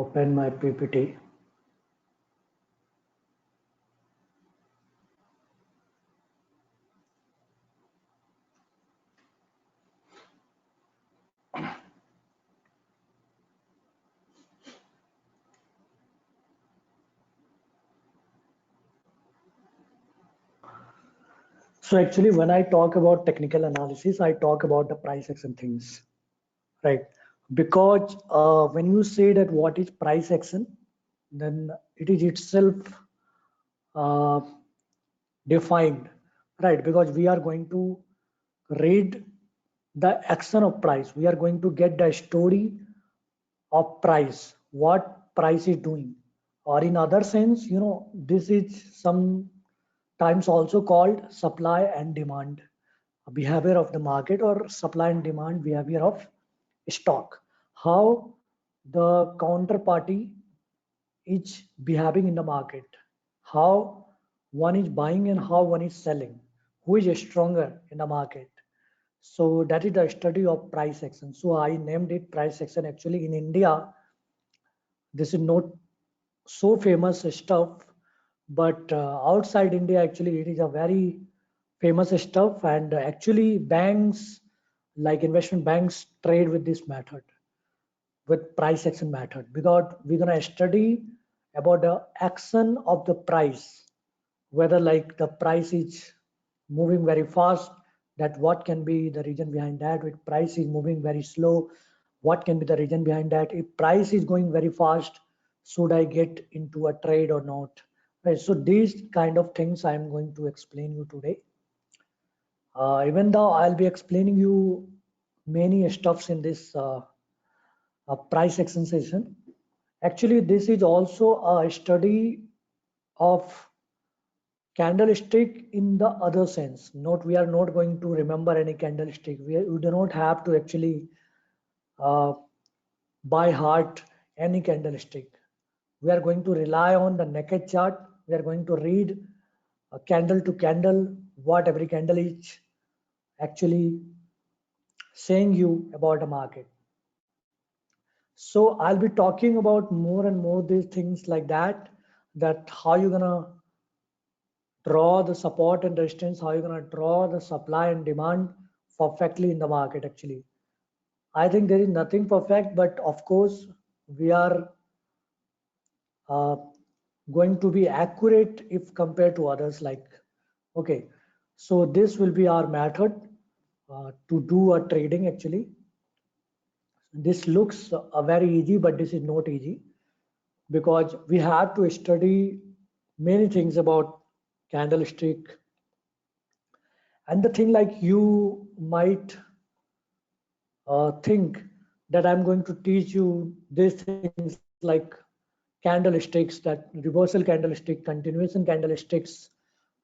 open my PPT. So actually, when I talk about technical analysis, I talk about the price action things, right? Because when you say that what is price action, then it is itself uh, defined, right? Because we are going to read the action of price. We are going to get the story of price, what price is doing. Or in other sense, this is sometimes also called supply and demand behavior of the market, or supply and demand behavior of stock. How the counterparty is behaving in the market, how one is buying and how one is selling, who is stronger in the market. So that is the study of price action. So I named it price action. Actually, in India, this is not so famous stuff, but outside India, actually, it is a very famous stuff. And actually, banks like investment banks trade with this method, with price action method, because we're gonna study about the action of the price, whether like the price is moving very fast, that what can be the reason behind that. If price is moving very slow, what can be the reason behind that. If price is going very fast, should I get into a trade or not, right? So these kind of things I am going to explain you today. Even though I'll be explaining you many stuffs in this price action session, actually this is also a study of candlestick in the other sense. Note, we are not going to remember any candlestick. We do not have to actually uh, by heart any candlestick. We are going to rely on the naked chart. We are going to read candle to candle what every candle is actually saying you about the market. So I'll be talking about more and more these things like that, that how you're gonna draw the support and resistance, how you're going to draw the supply and demand perfectly in the market. Actually, I think there is nothing perfect, but of course we are uh, going to be accurate if compared to others. Like, okay, so this will be our method to do a trading. Actually, this looks very easy, but this is not easy, because we have to study many things about candlestick. And the thing, like, you might think that I'm going to teach you these things like candlesticks, that reversal candlestick, continuation candlesticks,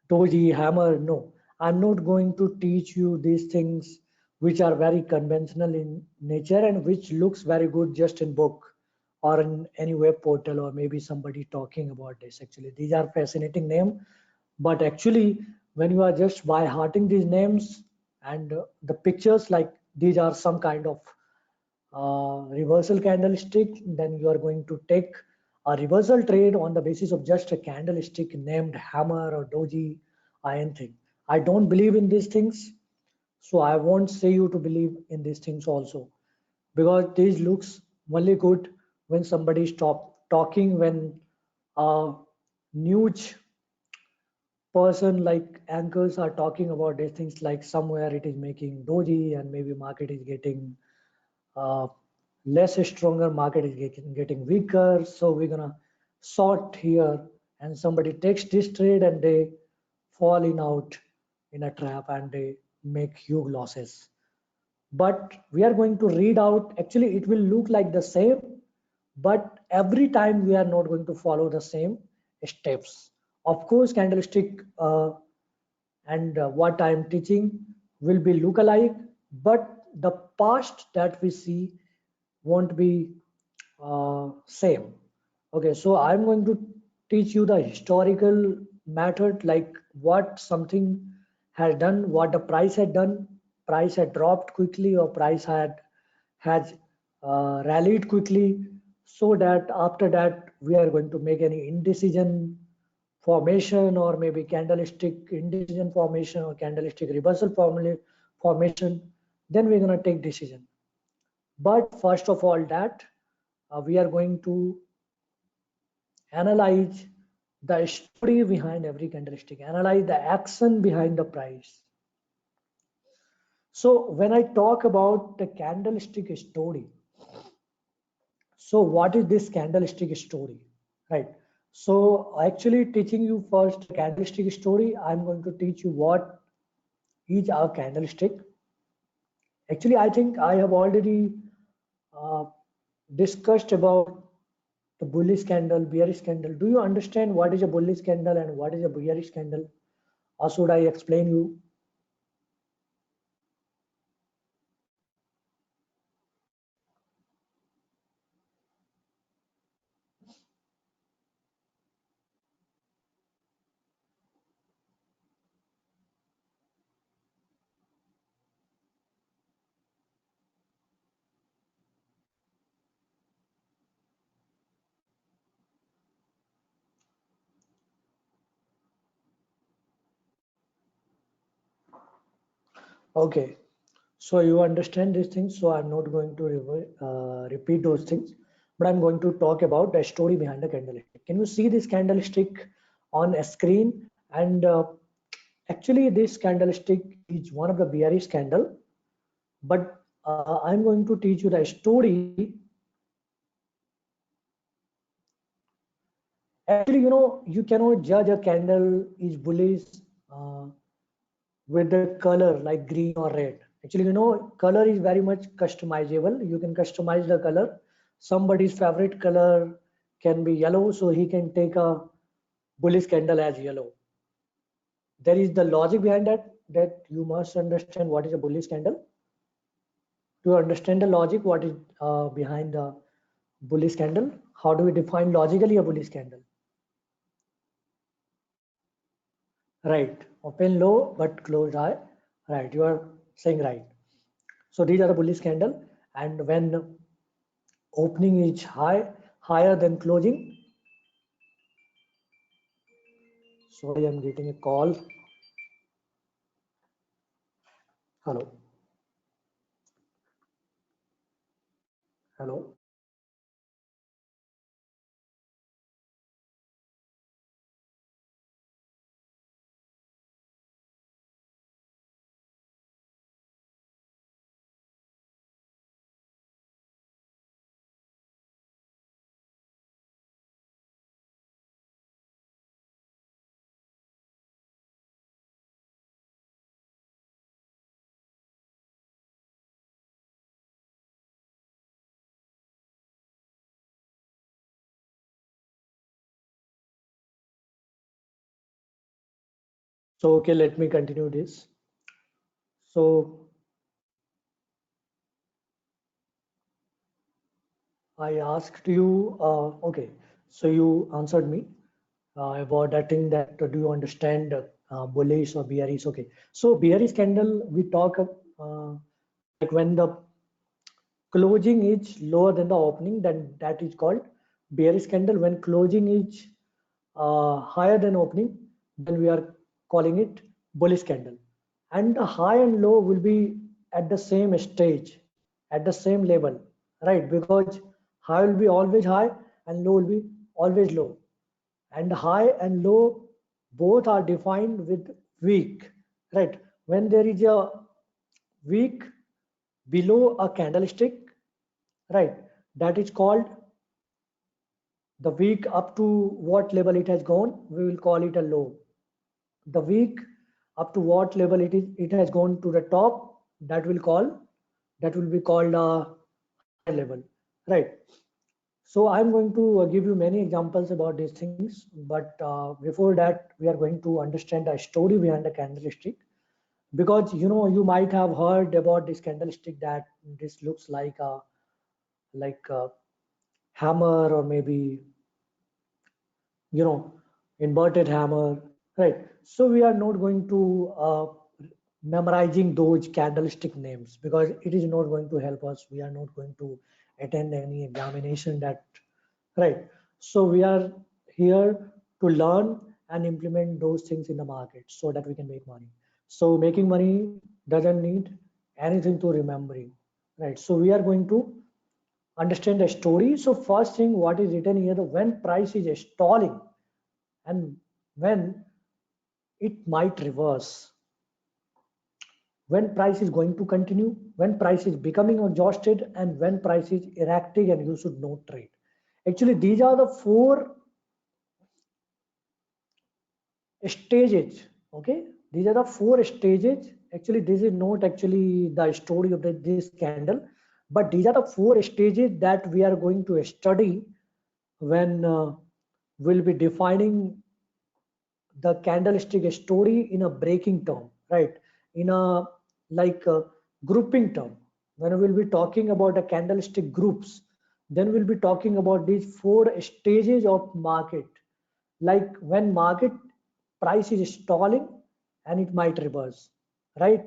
doji, hammer. No, I'm not going to teach you these things which are very conventional in nature and which looks very good just in book or in any web portal, or maybe somebody talking about this. Actually, these are fascinating name, but actually when you are just by hearting these names and the pictures, like these are some kind of reversal candlestick, then you are going to take a reversal trade on the basis of just a candlestick named hammer or doji or anything. I don't believe in these things, so I won't say you to believe in these things also, because these looks only good when somebody stop talking, when a news person like anchors are talking about these things, like somewhere it is making doji and maybe market is getting uh, less stronger, market is getting weaker, so we're gonna sort here, and somebody takes this trade and they fall in out in a trap and they make huge losses. But we are going to read out, actually it will look like the same, but every time we are not going to follow the same steps. Of course, candlestick and what I am teaching will be look alike, but the past that we see won't be same. Okay, so I'm going to teach you the historical method, like what something had done, what the price had done. Price had dropped quickly, or price had rallied quickly. so that after that we are going to make any indecision formation, or maybe candlestick indecision formation, or candlestick reversal formation, then we're going to take decision. But first of all that we are going to analyze the story behind every candlestick, analyze the action behind the price. So when I talk about the candlestick story, so what is this candlestick story, right? So actually teaching you first candlestick story, I'm going to teach you what is our candlestick. Actually, I think I have already uh, discussed about the bullish candle, bearish candle. Do you understand what is a bullish candle and what is a bearish candle? Or should I explain you? Okay, so you understand these things. So I'm not going to repeat those things, but I'm going to talk about the story behind the candlestick. Can you see this candlestick on a screen? And actually, this candlestick is one of the bearish candle, but I'm going to teach you the story. Actually, you cannot judge a candle is bullish uh, with the color like green or red. Actually, color is very much customizable. You can customize the color. Somebody's favorite color can be yellow, so he can take a bullish candle as yellow. There is the logic behind that you must understand what is a bullish candle. To understand the logic, what is behind the bullish candle? How do we define logically a bullish candle? Right, open low but close high. Right, you are saying right. So these are the bullish candle, and when opening is higher than closing. Sorry, I'm getting a call. Hello. Hello. So okay, let me continue this. So I asked you, okay, so you answered me about that thing that do you understand bullish or bearish? Okay, so bearish candle we talk like when the closing is lower than the opening, then that is called bearish candle. When closing is higher than opening, then we are calling it bullish candle. And the high and low will be at the same stage, at the same level, right? Because high will be always high and low will be always low. And high and low both are defined with weak, right? When there is a weak below a candlestick, right, that is called the week. Up to what level it has gone, we will call it a low. The week up to what level it has gone to the top, that will be called a higher level, right? So I'm going to give you many examples about these things, but before that we are going to understand the story behind the candlestick. Because you might have heard about this candlestick, that this looks like a hammer, or maybe you know inverted hammer, right? So we are not going to memorizing those candlestick names, because it is not going to help us. We are not going to attend any examination that, right? So we are here to learn and implement those things in the market so that we can make money. So making money doesn't need anything to remembering, right? So we are going to understand the story. So first thing, what is written here, the when price is stalling and when it might reverse, when price is going to continue, when price is becoming exhausted, and when price is erratic and you should not trade. Actually, these are the four stages. Okay, these are the four stages. Actually, this is not actually the story of this candle, but these are the four stages that we are going to study when we'll be defining the candlestick story in a breaking term, right? In a like a grouping term. When we'll be talking about the candlestick groups, then we'll be talking about these four stages of market. Like when market price is stalling and it might reverse, right?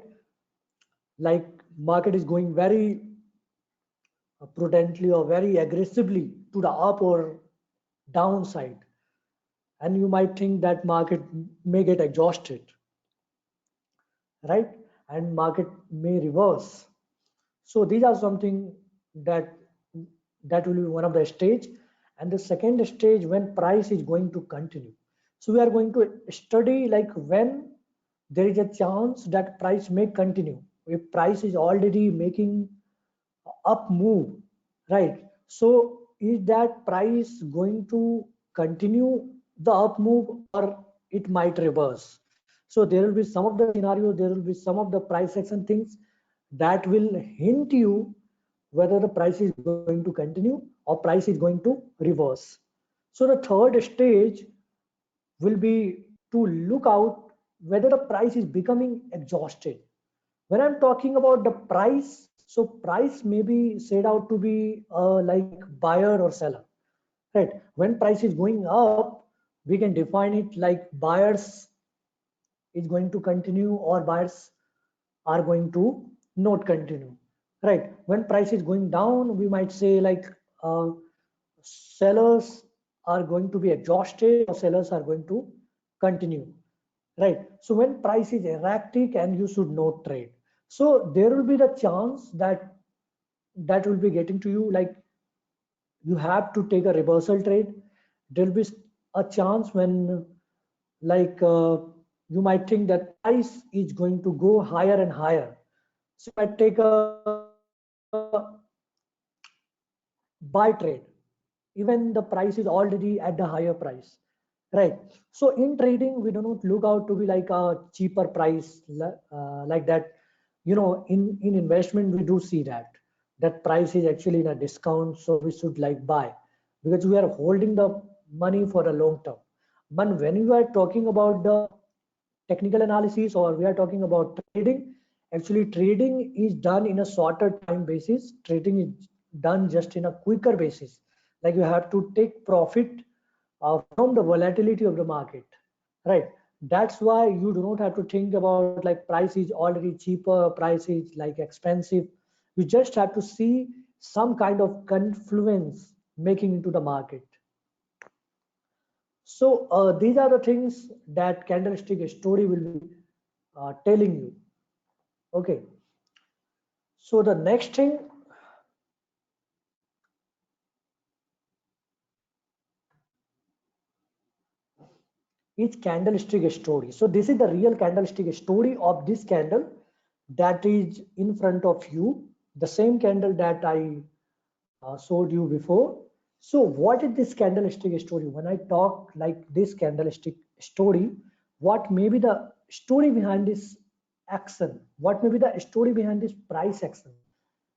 Like market is going very prudently or very aggressively to the up or downside, and you might think that market may get exhausted, right? And market may reverse. So these are something that will be one of the stage. And the second stage, when price is going to continue. So we are going to study like when there is a chance that price may continue. If price is already making up move, right? So is that price going to continue the up move or it might reverse? So there will be some of the scenario, there will be some of the price action things that will hint you whether the price is going to continue or price is going to reverse. So the third stage will be to look out whether the price is becoming exhausted. When I'm talking about the price, so price may be said out to be like buyer or seller, right? When price is going up, we can define it like buyers is going to continue or buyers are going to not continue, right? When price is going down, we might say like uh, sellers are going to be exhausted or sellers are going to continue, right? So when price is erratic and you should not trade, so there will be the chance that will be getting to you like you have to take a reversal trade. There will be a chance when like you might think that price is going to go higher and higher, so I take a buy trade even the price is already at the higher price, right? So in trading we do not look out to be like a cheaper price like that. You know, in investment we do see that price is actually in a discount, so we should like buy because we are holding the money for a long term. But when you are talking about the technical analysis or we are talking about trading, actually trading is done in a shorter time basis. Trading is done just in a quicker basis. Like you have to take profit from the volatility of the market, right? That's why you do not have to think about like price is already cheaper, price is like expensive. You just have to see some kind of confluence making into the market. So these are the things that candlestick story will be telling you. Okay. So the next thing is candlestick story. So this is the real candlestick story of this candle that is in front of you. The same candle that I showed you before. So what is this candlestick story? When I talk like this candlestick story, what may be the story behind this action? What may be the story behind this price action?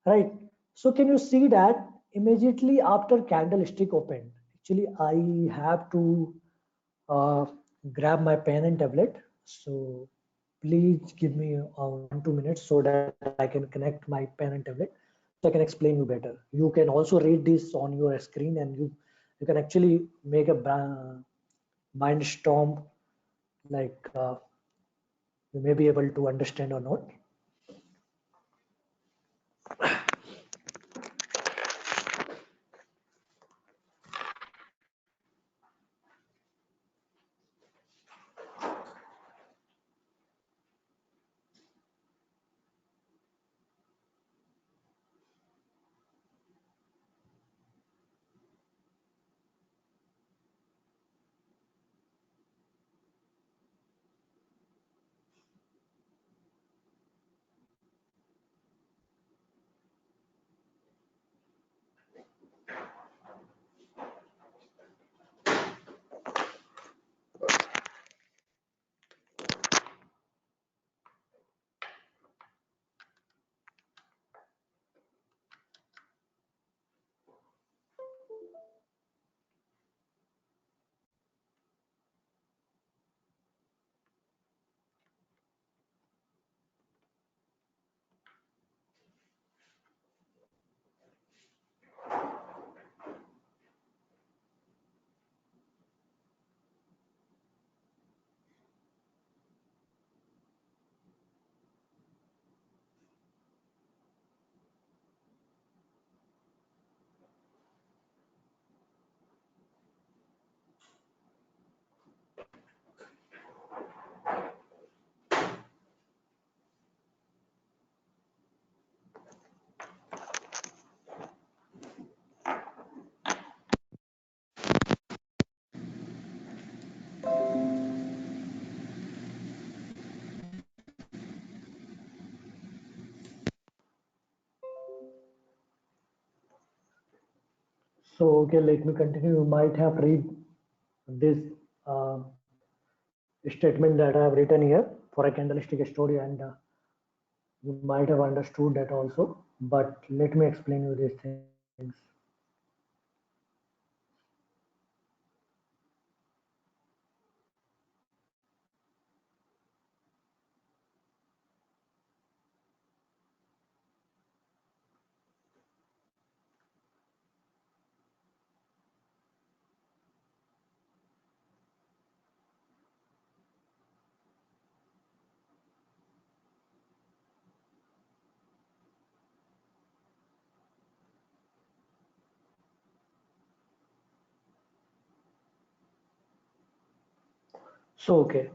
Right. So can you see that immediately after candlestick opened? Actually, I have to uh, grab my pen and tablet. So please give me 1 2 minutes so that I can connect my pen and tablet so I can explain you better. You can also read this on your screen and you can actually make a mind storm like you may be able to understand or not. So okay, let me continue. You might have read this uh, statement that I have written here for a candlestick story, and you might have understood that also. But let me explain you these things. So okay,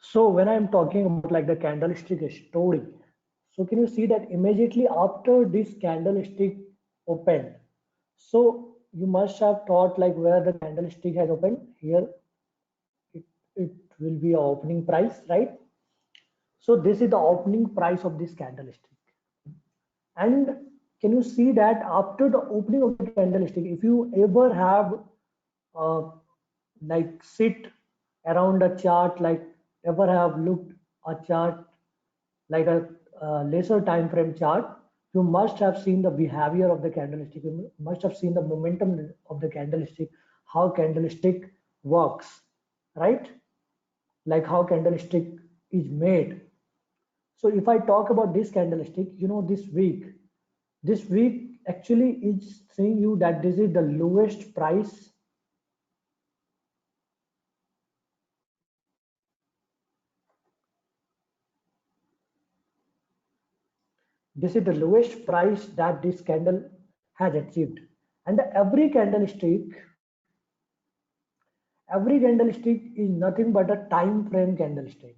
so when I'm talking about like the candlestick story, so can you see that immediately after this candlestick opened, so you must have thought like where the candlestick has opened here, it, it will be a opening price, right? So this is the opening price of this candlestick. And can you see that after the opening of the candlestick, if you ever have uh, like sit around a chart, like ever have looked a chart like a lesser time frame chart, you must have seen the behavior of the candlestick. You must have seen the momentum of the candlestick, how candlestick works, right? Like how candlestick is made. So if I talk about this candlestick, this week actually is saying you that this is the lowest price. This is the lowest price that this candle has achieved. And every candlestick is nothing but a time frame candlestick.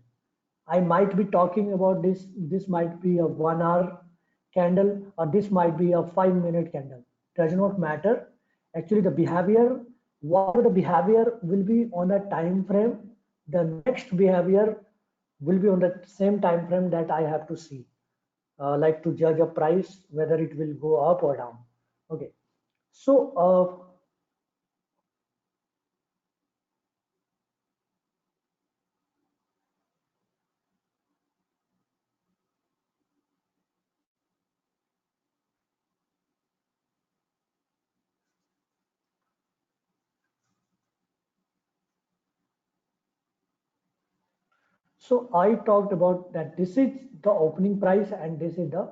I might be talking about this might be a 1 hour candle, or this might be a 5 minute candle. Does not matter. Actually, the behavior, whatever the behavior will be on a time frame, the next behavior will be on the same time frame that I have to see, like to judge a price, whether it will go up or down. Okay. So, So I talked about that this is the opening price and this is the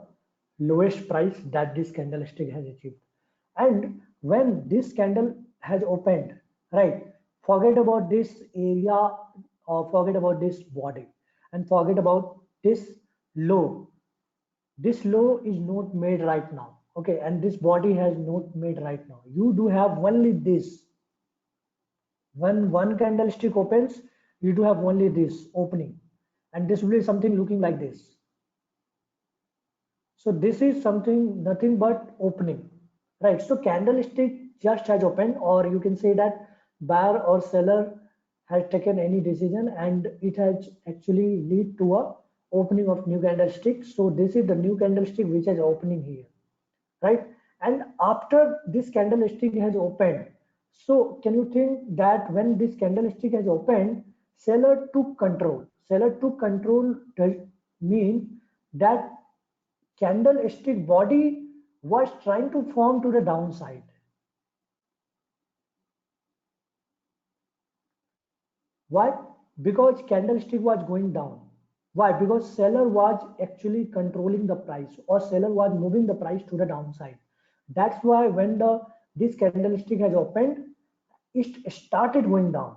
lowest price that this candlestick has achieved. And when this candle has opened, right, forget about this area or forget about this body and forget about this low. This low is not made right now. Okay, and this body has not made right now. You do have only this. When one candlestick opens, you do have only this opening, and this will be something looking like this. So this is something nothing but opening, right? So candlestick just has opened, or you can say that buyer or seller has taken any decision, and it has actually lead to a opening of new candlestick. So this is the new candlestick which is opening here, right? And after this candlestick has opened, so can you think that when this candlestick has opened, seller took control. Seller took control does mean that candlestick body was trying to form to the downside. Why? Because candlestick was going down. Why? Because seller was actually controlling the price, or seller was moving the price to the downside. That's why when the this candlestick has opened, it started going down,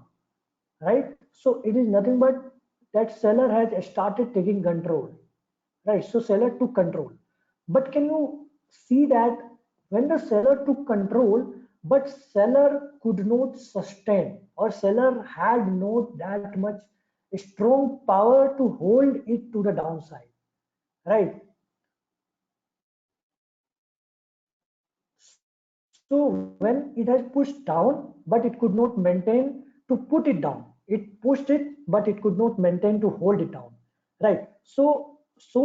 right? So it is nothing but that seller has started taking control, right? So seller took control. But can you see that when the seller took control, but seller could not sustain, or seller had not that much strong power to hold it to the downside, right? So when it has pushed down, but it could not maintain to put it down. It pushed it, but it could not maintain to hold it down, right? So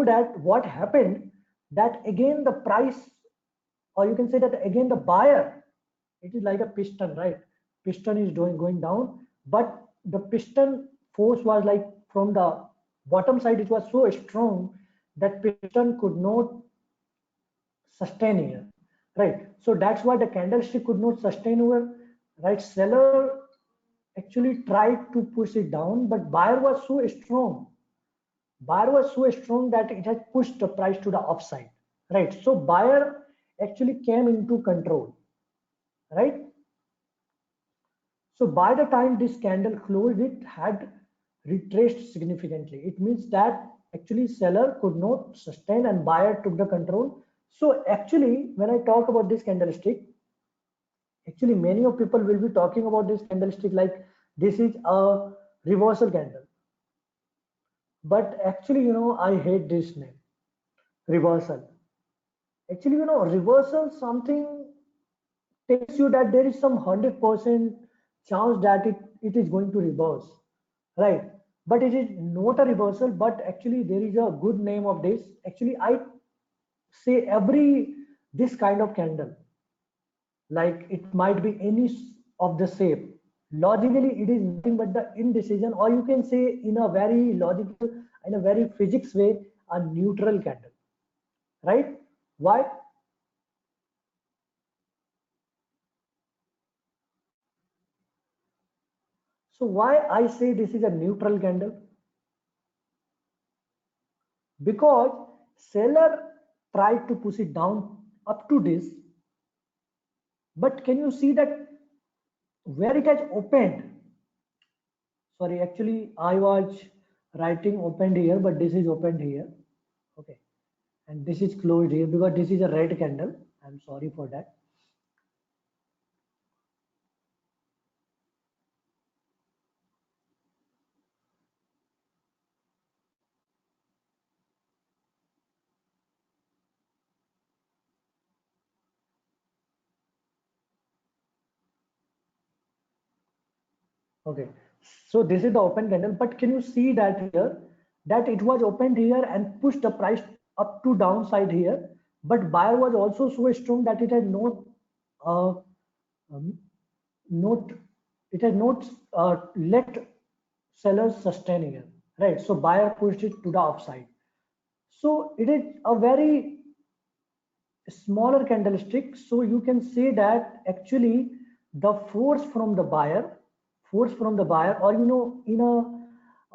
that what happened, that again the price, or you can say that again the buyer. It is like a piston, right? Piston is going down, but the piston force was like from the bottom side, it was so strong that piston could not sustain here, right? So that's why the candlestick could not sustain over, right? Seller actually tried to push it down, but buyer was so strong. Buyer was so strong that it had pushed the price to the upside, right? So buyer actually came into control, right? So by the time this candle closed, it had retraced significantly. It means that actually seller could not sustain and buyer took the control. So actually, when I talk about this candlestick, actually many of people will be talking about this candlestick like this is a reversal candle. But actually, I hate this name, reversal. Actually, reversal something tells you that there is some 100% chance that it is going to reverse, right? But it is not a reversal, but actually there is a good name of this. Actually, I say every this kind of candle, like it might be any of the shape. Logically, it is nothing but the indecision, or you can say in a very logical, in a very physics way, a neutral candle, right? Why? So why I say this is a neutral candle? Because seller tried to push it down up to this, but can you see that where it has opened? Sorry, actually I was writing opened here, but this is opened here. Okay, and this is closed here because this is a red candle. I'm sorry for that. Okay, so this is the open candle, but can you see that here that it was opened here and pushed the price up to downside here, but buyer was also so strong that it has uh, um, not it has not let sellers sustain here, right? So buyer pushed it to the upside. So it is a very smaller candlestick, so you can say that actually the force from the buyer, or in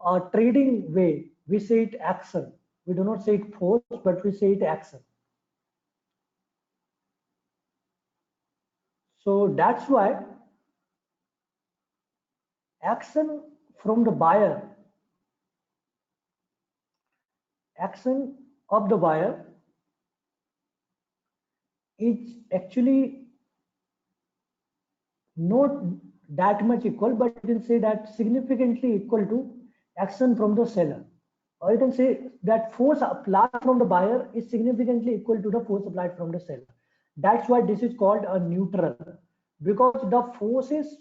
a trading way, we say it action. We do not say it force, but we say it action. So that's why action from the buyer, action of the buyer is actually not that much equal, but you can say that significantly equal to action from the seller. Or you can say that force applied from the buyer is significantly equal to the force applied from the seller. That's why this is called a neutral, because the forces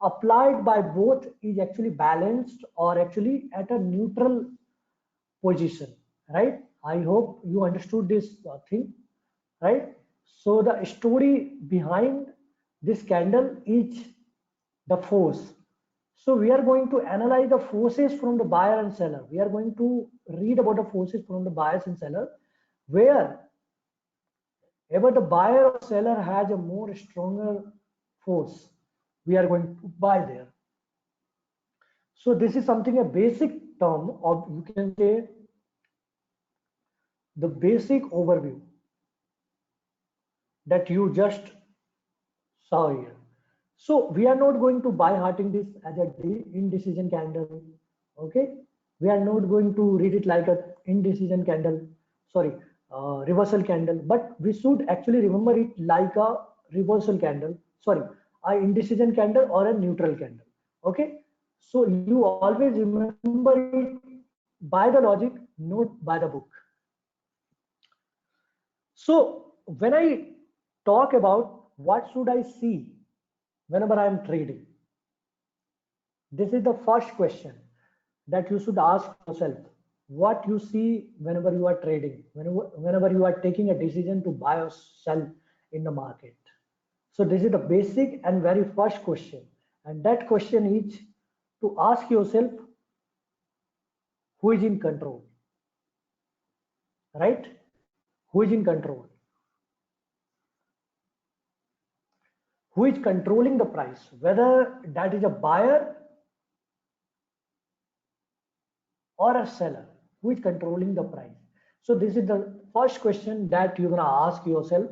applied by both is actually balanced or actually at a neutral position, right? I hope you understood this thing, right? So the story behind this candle is the force. So we are going to analyze the forces from the buyer and seller. We are going to read about the forces from the buyers and seller, where ever the buyer or seller has a more stronger force, we are going to buy there. So this is something, a basic term of, you can say, the basic overview that you just saw here. So we are not going to buy hearting this as a indecision candle. Okay, we are not going to read it like a indecision candle. Sorry, reversal candle. But we should actually remember it like a reversal candle. Sorry, a indecision candle or a neutral candle. Okay, so you always remember it by the logic, not by the book. So when I talk about what should I see whenever I am trading, this is the first question that you should ask yourself. What you see whenever you are trading, whenever you are taking a decision to buy or sell in the market. So this is the basic and very first question. And that question is to ask yourself, who is in control, right? Who is in control? Who is controlling the price? Whether that is a buyer or a seller, who is controlling the price? So this is the first question that you're going to ask yourself.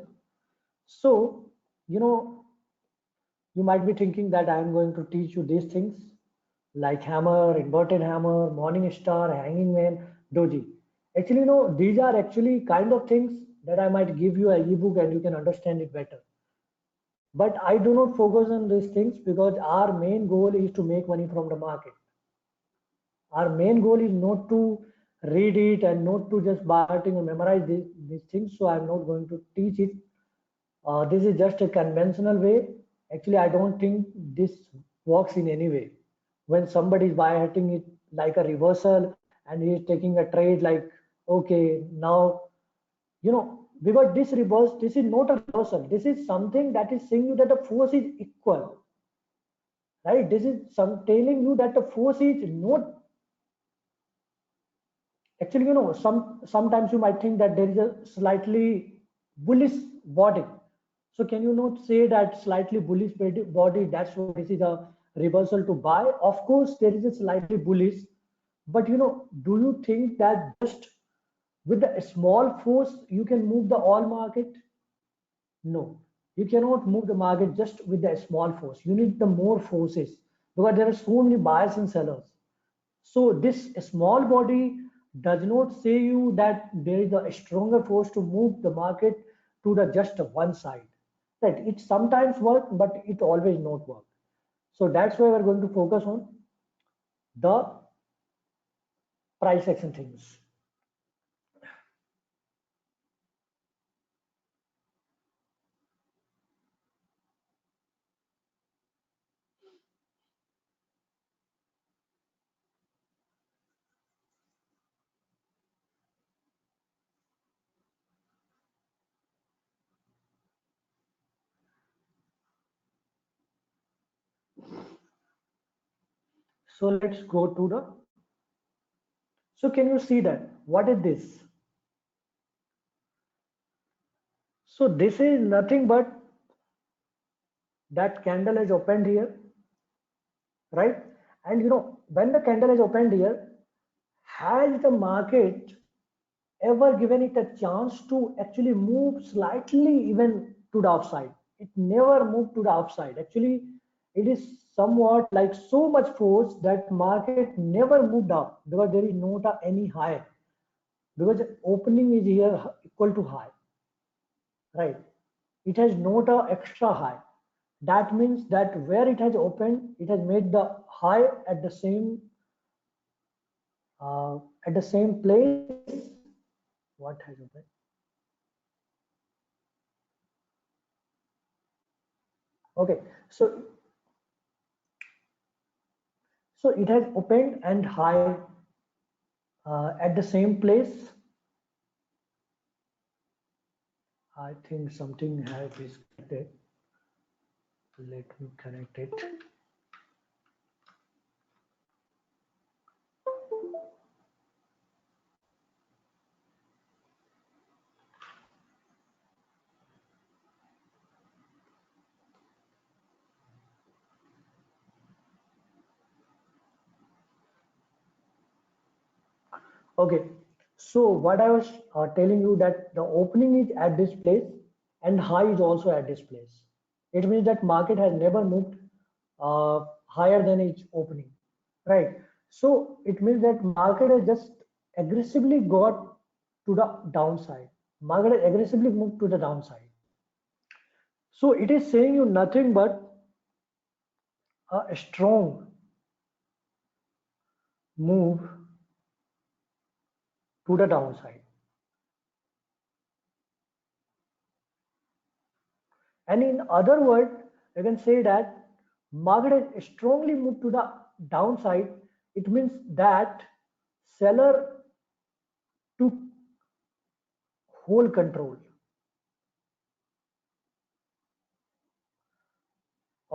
So, you know, you might be thinking that I'm going to teach you these things like hammer, inverted hammer, morning star, hanging man, doji. Actually, these are actually kind of things that I might give you an ebook and you can understand it better. But I do not focus on these things because our main goal is to make money from the market. Our main goal is not to read it and not to just by hearting or memorize these things. So I'm not going to teach it. This is just a conventional way. Actually, I don't think this works in any way. When somebody is by hearting it like a reversal and he is taking a trade like, okay, now, because this is not a reversal. This is something that is saying you that the force is equal, right? This is some telling you that the force is not. Actually, sometimes you might think that there is a slightly bullish body. So can you not say that slightly bullish body, that's why this is a reversal to buy? Of course, there is a slightly bullish, but do you think that just with the small force you can move the all market? No, you cannot move the market just with the small force. You need the more forces because there are so many buyers and sellers. So this small body does not say you that there is a stronger force to move the market to the just one side. Right? It sometimes work, but it always not work. So that's why we're going to focus on the price action things. So let's go to the. So can you see that? What is this? So this is nothing but that candle is opened here, right? And when the candle is opened here, has the market ever given it a chance to actually move slightly even to the upside? It never moved to the upside. Actually, it is somewhat like so much force that market never moved up because there is not any higher, because opening is here equal to high, right? It has not a extra high. That means that where it has opened, it has made the high uh, at the same place. What has opened? Okay, so it has opened and high at the same place. I think something has disconnected. Let me connect it. Okay, so what I was telling you that the opening is at this place and high is also at this place. It means that market has never moved higher than its opening, right? So it means that market has just aggressively got to the downside. Market has aggressively moved to the downside. So it is saying you nothing but a strong move to the downside. And in other words, you can say that market has strongly moved to the downside. It means that seller took whole control.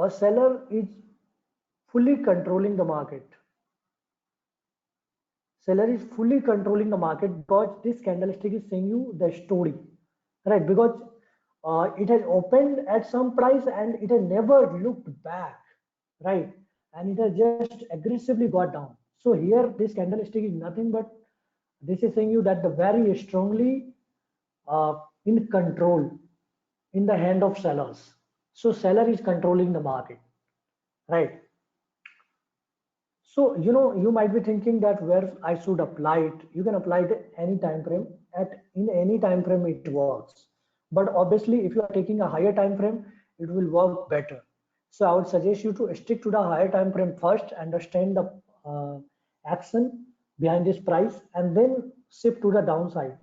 a seller is fully controlling the market. Seller is fully controlling the market because this candlestick is saying you the story, right? Because it has opened at some price and it has never looked back, right? And it has just aggressively got down. So here this candlestick is nothing but this is saying you that the very strongly in control in the hand of sellers. So seller is controlling the market, right? So, you might be thinking that where I should apply it. You can apply it any time frame. In any time frame it works. But obviously, if you are taking a higher time frame, it will work better. So I would suggest you to stick to the higher time frame first, understand the action behind this price, and then shift to the downside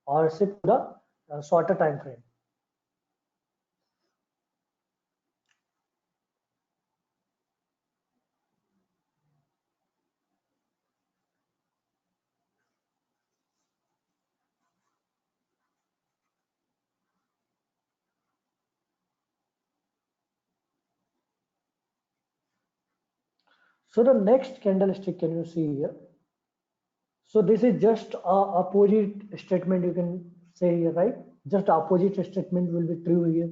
or shift to the shorter time frame. So the next candlestick, can you see here? So this is just a opposite statement you can say here, right? Just opposite statement will be true here.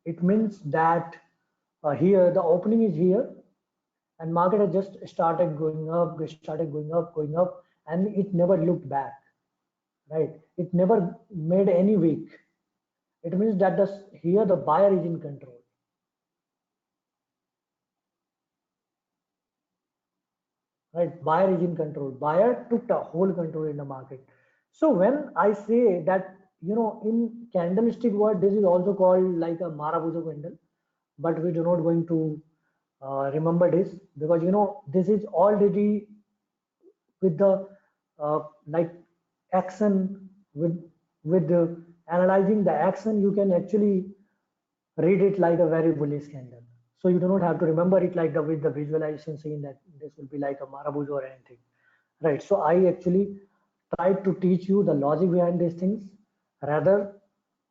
It means that here the opening is here and market has just started going up, going up, and it never looked back, right? It never made any weak. It means that here the buyer is in control. Right, buyer is in control. Buyer took the whole control in the market. So when I say that, in candlestick word, this is also called like a marabujo candle, but we do not going to remember this because this is already with the like action with the analyzing the action. You can actually read it like a very bullish candle. So you do not have to remember it like with the visualization saying that this will be like a marabouj or anything, right? So I actually tried to teach you the logic behind these things rather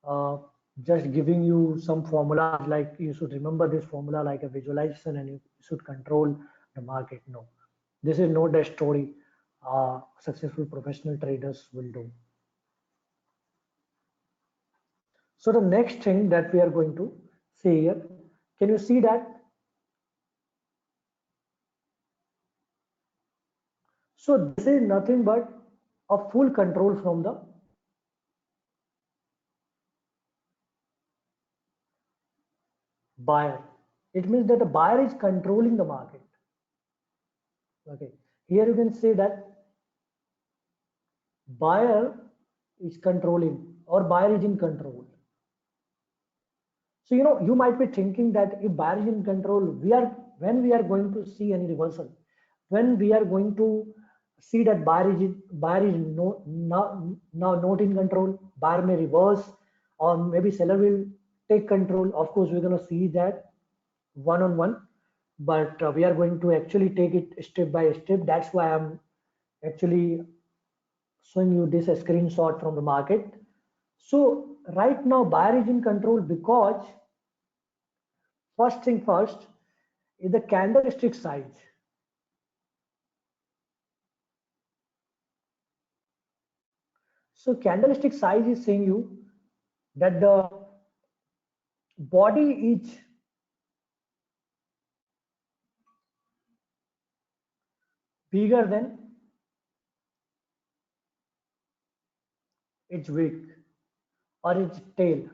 uh, just giving you some formula like you should remember this formula like a visualization and you should control the market. No, this is not the story successful professional traders will do. So the next thing that we are going to see here, can you see that? So this is nothing but a full control from the buyer. It means that the buyer is controlling the market. Okay. Here you can say that buyer is controlling or buyer is in control. So you might be thinking that if buyer is in control, when we are going to see any reversal, when we are going to see that buyer is now not in control, buyer may reverse or maybe seller will take control. Of course, we're going to see that one on one, but we are going to actually take it step by step. That's why I'm actually showing you this screenshot from the market. So right now buyer is in control because first thing first is the candlestick size. So candlestick size is saying you that the body is bigger than its wick or its tail.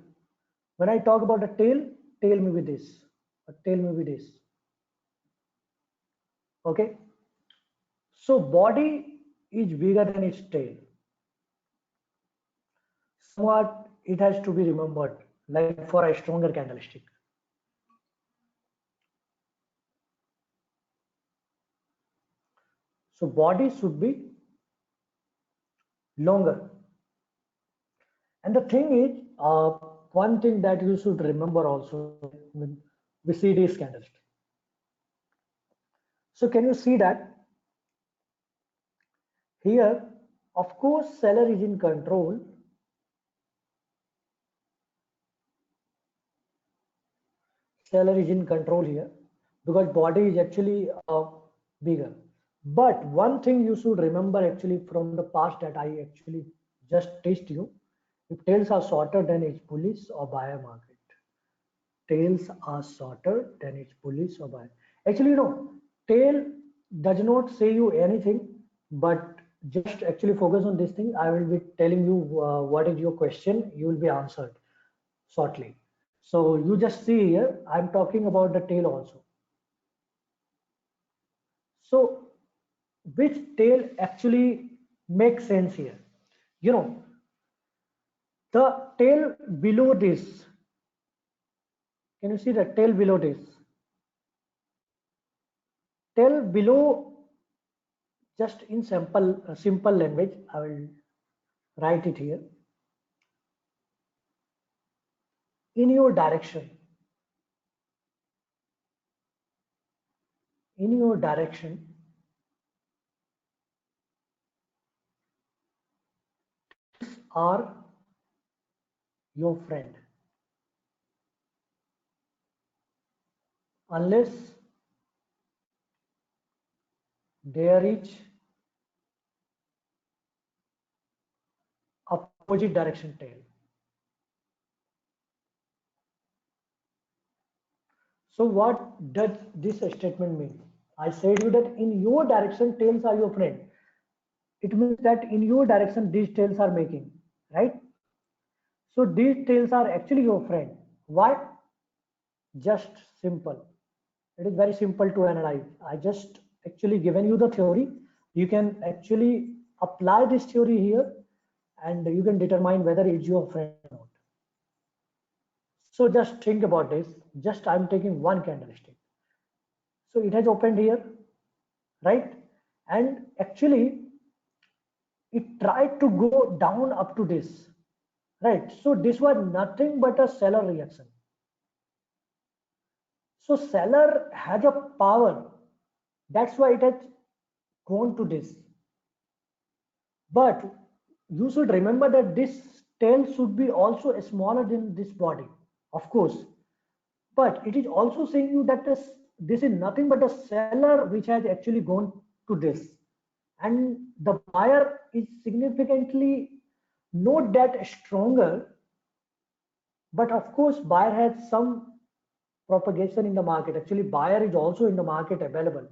When I talk about the tail may be this, a tail may be this. Okay. So body is bigger than its tail. Somewhat it has to be remembered, like for a stronger candlestick. So body should be longer. And the thing is, one thing that you should remember also when we see this candlestick. So can you see that here, of course, seller is in control. seller is in control here because body is actually bigger. But one thing you should remember actually from the past that I actually just teach you, if tails are shorter then it's bullish or buyer market. Tails are shorter than it's bullish or buyer. Actually, tail does not say you anything, but just actually focus on this thing. I will be telling you what is your question. You will be answered shortly. So you just see here, I'm talking about the tail also. So which tail actually makes sense here? You know, the tail below this, can you see the tail below this? Tail below, just in simple language, I will write it here. In your direction, in your direction, are your friend. Unless there is opposite direction tail. So what does this statement mean? I said you that in your direction tails are your friend. It means that in your direction these tails are making, right? So these tails are actually your friend. Why? Just simple. It is very simple to analyze. I just actually given you the theory. You can actually apply this theory here and you can determine whether it's your friend or not. So just think about this. Just I'm taking one candlestick. So it has opened here, right? And actually it tried to go down up to this, right? So this was nothing but a seller reaction. So seller has a power. That's why it has gone to this. But you should remember that this tail should be also smaller than this body, of course. But it is also saying you that this is nothing but a seller which has actually gone to this. And the buyer is significantly not that stronger, but of course buyer has some propagation in the market. Actually, buyer is also in the market available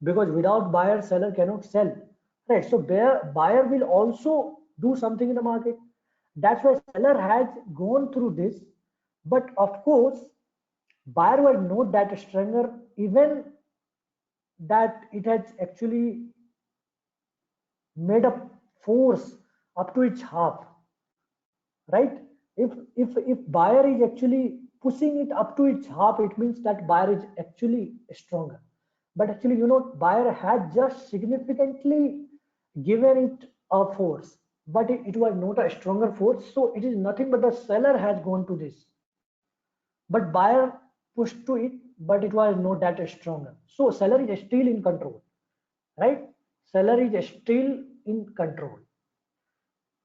because without buyer, seller cannot sell. Right. So buyer will also do something in the market. That's why seller has gone through this. But of course, buyer was not that stronger, even that it has actually made a force up to its half, right? If buyer is actually pushing it up to its half, it means that buyer is actually stronger. But actually, buyer had just significantly given it a force, but it was not a stronger force. So it is nothing but the seller has gone to this, but buyer pushed to it, but it was not that stronger. So seller is still in control, right? Seller is still in control.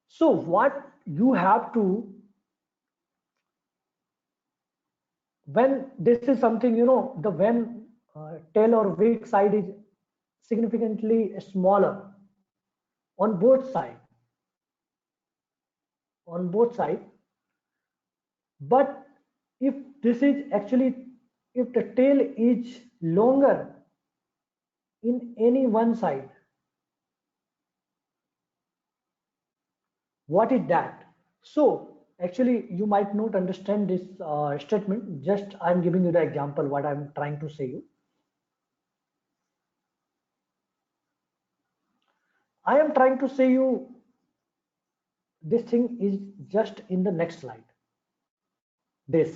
So what you have to, when this is something, the when tail or weak side is significantly smaller on both side, on both side. But if this is actually, if the tail is longer in any one side, what is that? So actually you might not understand this statement. Just I'm giving you the example what I'm trying to say you. I am trying to say you this thing is just in the next slide. This.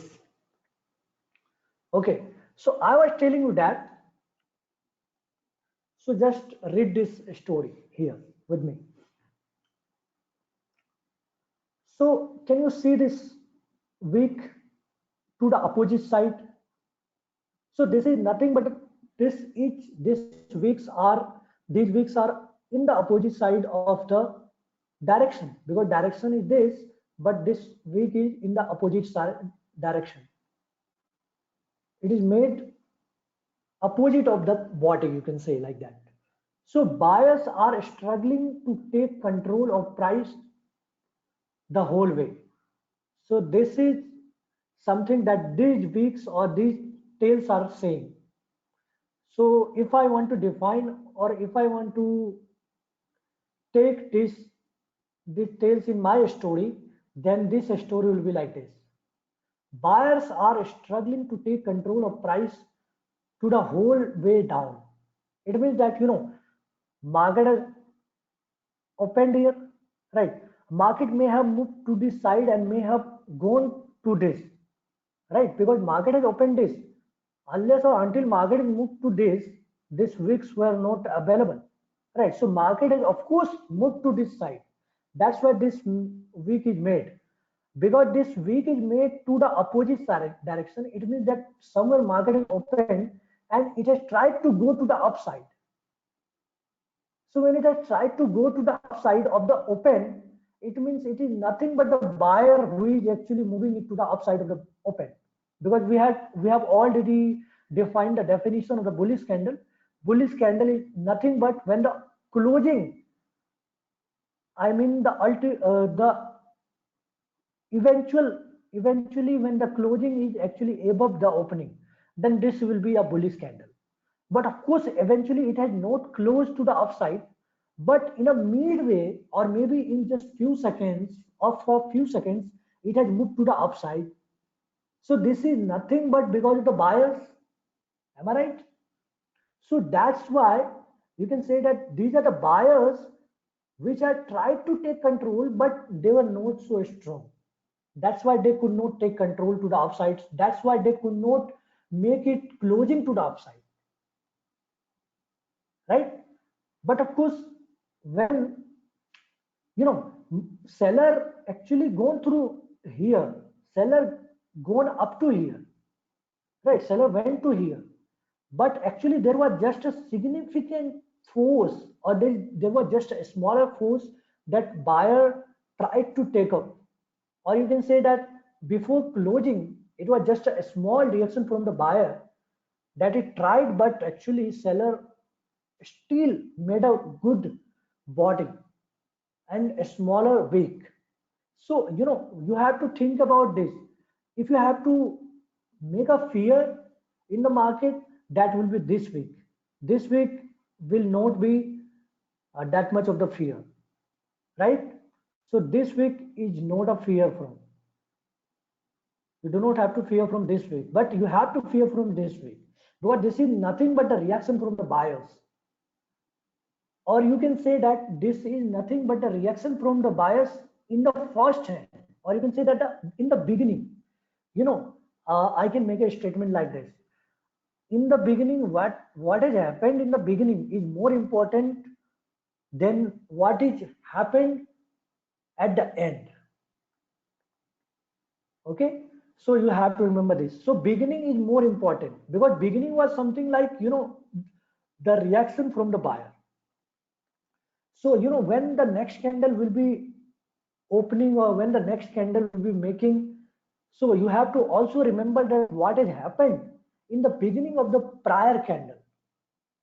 Okay. So I was telling you that. So just read this story here with me. So can you see this week to the opposite side? So this is nothing but these weeks are in the opposite side of the direction, because direction is this, but this week is in the opposite side direction. it is made opposite of the body, you can say like that. So buyers are struggling to take control of price the whole way. So this is something that these weeks or these tales are saying. So if I want to define, or if I want to take these tales in my story, then this story will be like this. Buyers are struggling to take control of price to the whole way down. It means that market has opened here, right? Market may have moved to this side and may have gone to this, right? Because market has opened this. Unless or until market is moved to this, these wicks were not available, right? So market has of course moved to this side. That's why this wick is made. Because this wick is made to the opposite direction, it means that somewhere market is open and it has tried to go to the upside. So when it has tried to go to the upside of the open, it means it is nothing but the buyer who is actually moving it to the upside of the open. Because we have already defined the definition of the bullish candle. Bullish candle is nothing but when the closing, I mean the eventually when the closing is actually above the opening, then this will be a bullish candle. But of course eventually it has not closed to the upside, but in a midway or maybe in just few seconds or for few seconds it has moved to the upside. So this is nothing but because of the buyers. Am I right? So that's why you can say that these are the buyers which had tried to take control, but they were not so strong. That's why they could not take control to the upsides. That's why they could not make it closing to the upside, right? But of course, when seller actually gone through here, seller gone up to here, right? Seller went to here, but actually there was just a significant force, or there was just a smaller force that buyer tried to take up. Or you can say that before closing, it was just a small reaction from the buyer that it tried, but actually seller still made a good body and a smaller wick. So, you have to think about this. If you have to make a fear in the market, that will be this week. This week will not be that much of the fear, right? So this week is not a fear from. You do not have to fear from this week, but you have to fear from this week because this is nothing but the reaction from the buyers. Or you can say that this is nothing but the reaction from the buyers in the first hand, or you can say that in the beginning. I can make a statement like this. In the beginning, what has happened in the beginning is more important than what is happened at the end. Okay, so you have to remember this. So beginning is more important because beginning was something like the reaction from the buyer. So when the next candle will be opening, or when the next candle will be making, so you have to also remember that what has happened in the beginning of the prior candle.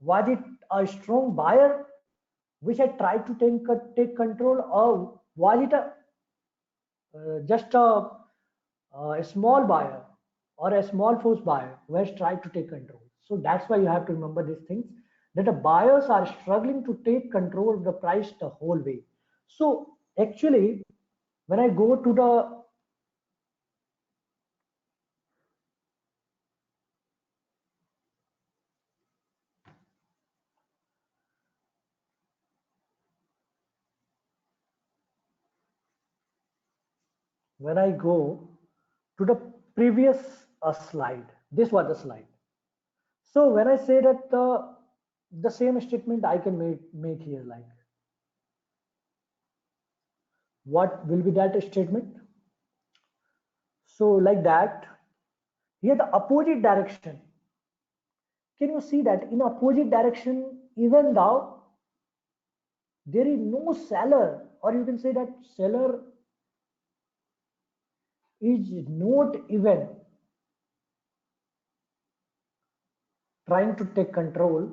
Was it a strong buyer which had tried to take control, or was it just a small buyer or a small force buyer who has tried to take control? So that's why you have to remember these things, that the buyers are struggling to take control of the price the whole way. So actually, when I go to the when I go to the previous slide, this was the slide. So when I say that the same statement I can make here, like what will be that statement? So like that, here the opposite direction. Can you see that in opposite direction, even though there is no seller, or you can say that seller is not even trying to take control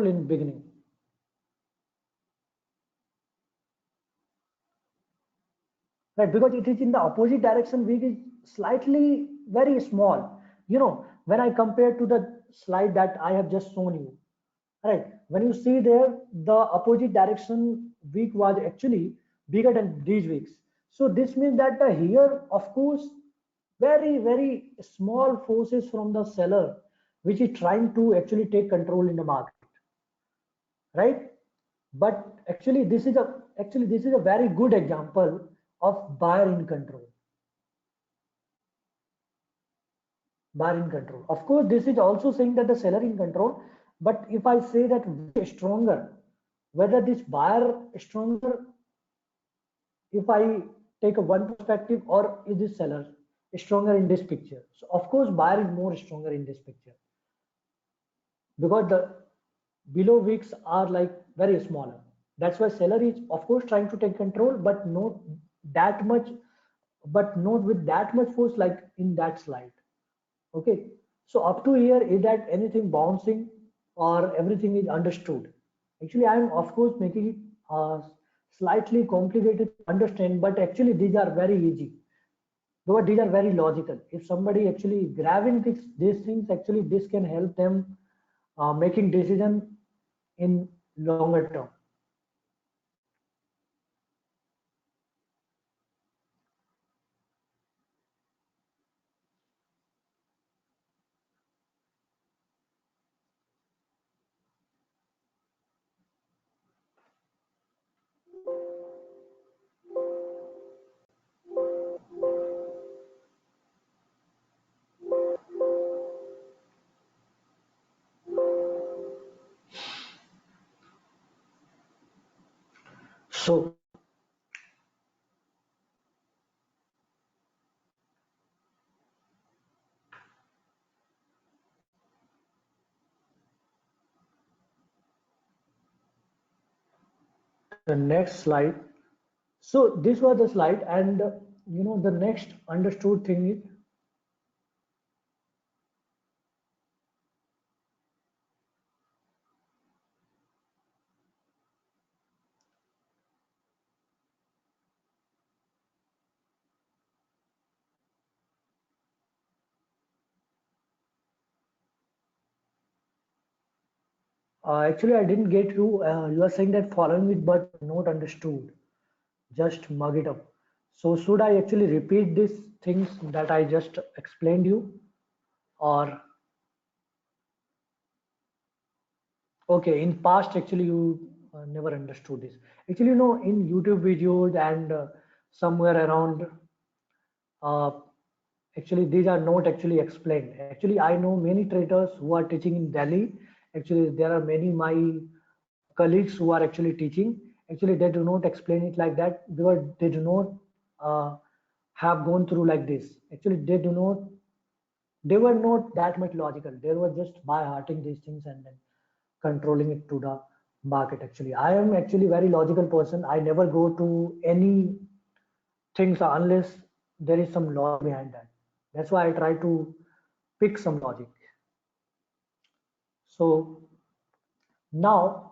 in beginning, right? Because it is in the opposite direction, which is slightly very small. When I compare to the slide that I have just shown you, right? When you see there, the opposite direction week was actually bigger than these weeks. So this means that here, of course, very, very small forces from the seller, which is trying to actually take control in the market, right? But actually this is a very good example of buyer in control. Buyer in control. Of course, this is also saying that the seller in control. But if I say that stronger, whether this buyer is stronger, if I take a one perspective, or is this seller stronger in this picture? So of course, buyer is more stronger in this picture, because the below wicks are like very smaller. That's why seller is of course trying to take control, but not that much, but not with that much force like in that slide. Okay, so up to here, is that anything bouncing or everything is understood? Actually, I am of course making it slightly complicated to understand, but actually these are very easy because these are very logical. If somebody actually grabbing these things, actually this can help them making decision in longer term. So the next slide. So this was the slide, and the next understood thing is, actually I didn't get you. You are saying that following it but not understood. Just mug it up. So should I actually repeat these things that I just explained you, or okay, in past actually you never understood this. Actually, in YouTube videos and somewhere around, uh, actually these are not actually explained. Actually, I know many traders who are teaching in Delhi. Actually, there are many my colleagues who are actually teaching. Actually, they do not explain it like that because they do not uh, have gone through like this. Actually, they were not that much logical. They were just by hearting these things and then controlling it to the market. Actually, I am actually very logical person. I never go to any things unless there is some law behind that. That's why I try to pick some logic. So now,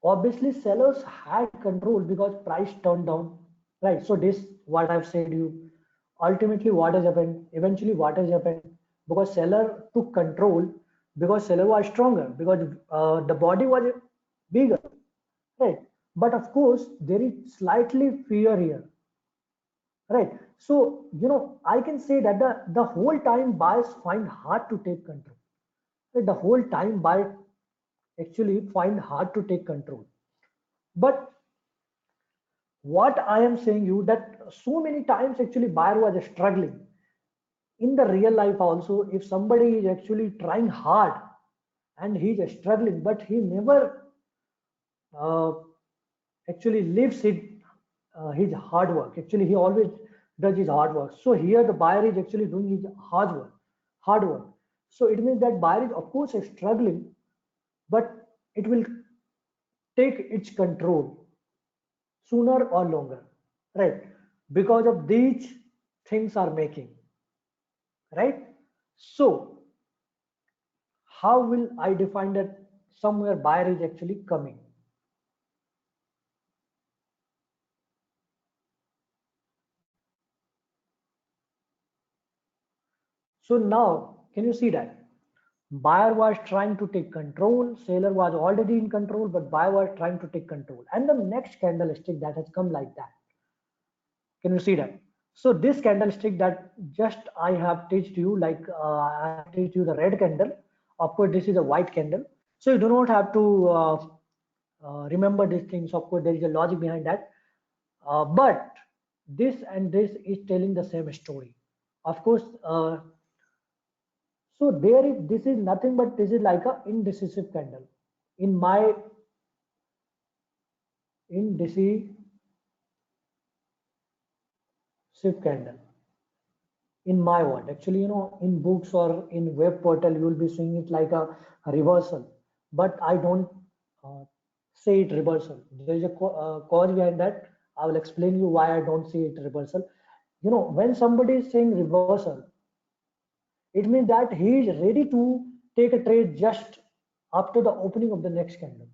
obviously, sellers had control because price turned down, right? So this, what I've said you, ultimately what has happened, eventually what has happened, because seller took control, because seller was stronger, because the body was bigger, right? But of course, there is slightly fear here, right? So, I can say that the whole time buyers find hard to take control. Right? The whole time buyer actually find hard to take control. But what I am saying you, that so many times actually buyer was struggling in the real life also. If somebody is actually trying hard and he's struggling, but he never uh, actually lives his hard work. Actually, he always does his hard work. So here the buyer is actually doing his hard work. So it means that buyer is of course struggling, but it will take its control. sooner or longer, right? Because of these things are making, right? So how will I define that somewhere buyer is actually coming? So now, can you see that? Buyer was trying to take control, seller was already in control, but buyer was trying to take control. And the next candlestick that has come like that. Can you see that? So this candlestick that just I have teached you, like I have teached you the red candle. Of course, this is a white candle. So you do not have to remember these things. Of course, there is a logic behind that. But this and this is telling the same story. Of course, so there is, this is nothing but this is like a indecisive candle. In my indecisive candle. In my world, actually, in books or in web portal, you will be seeing it like a reversal. But I don't uh, say it reversal. There is a cause behind that. I will explain you why I don't see it reversal. When somebody is saying reversal, it means that he is ready to take a trade just after the opening of the next candle.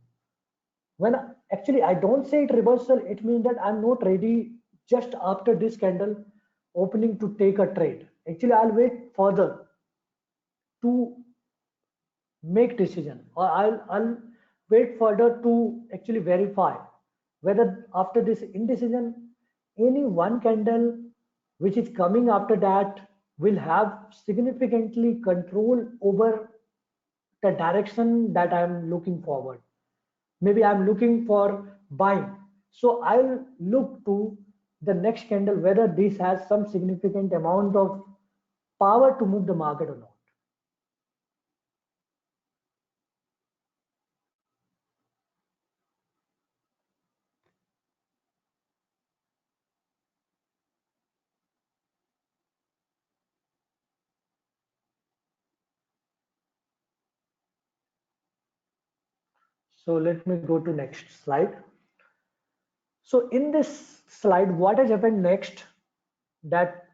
When actually I don't say it reversal, it means that I'm not ready just after this candle opening to take a trade. Actually, I'll wait further to make decision, or I'll wait further to actually verify whether after this indecision, any one candle which is coming after that will have significantly control over the direction that I'm looking forward. Maybe I'm looking for buying. So I'll look to the next candle whether this has some significant amount of power to move the market or not. So let me go to next slide. So in this slide, what has happened next, that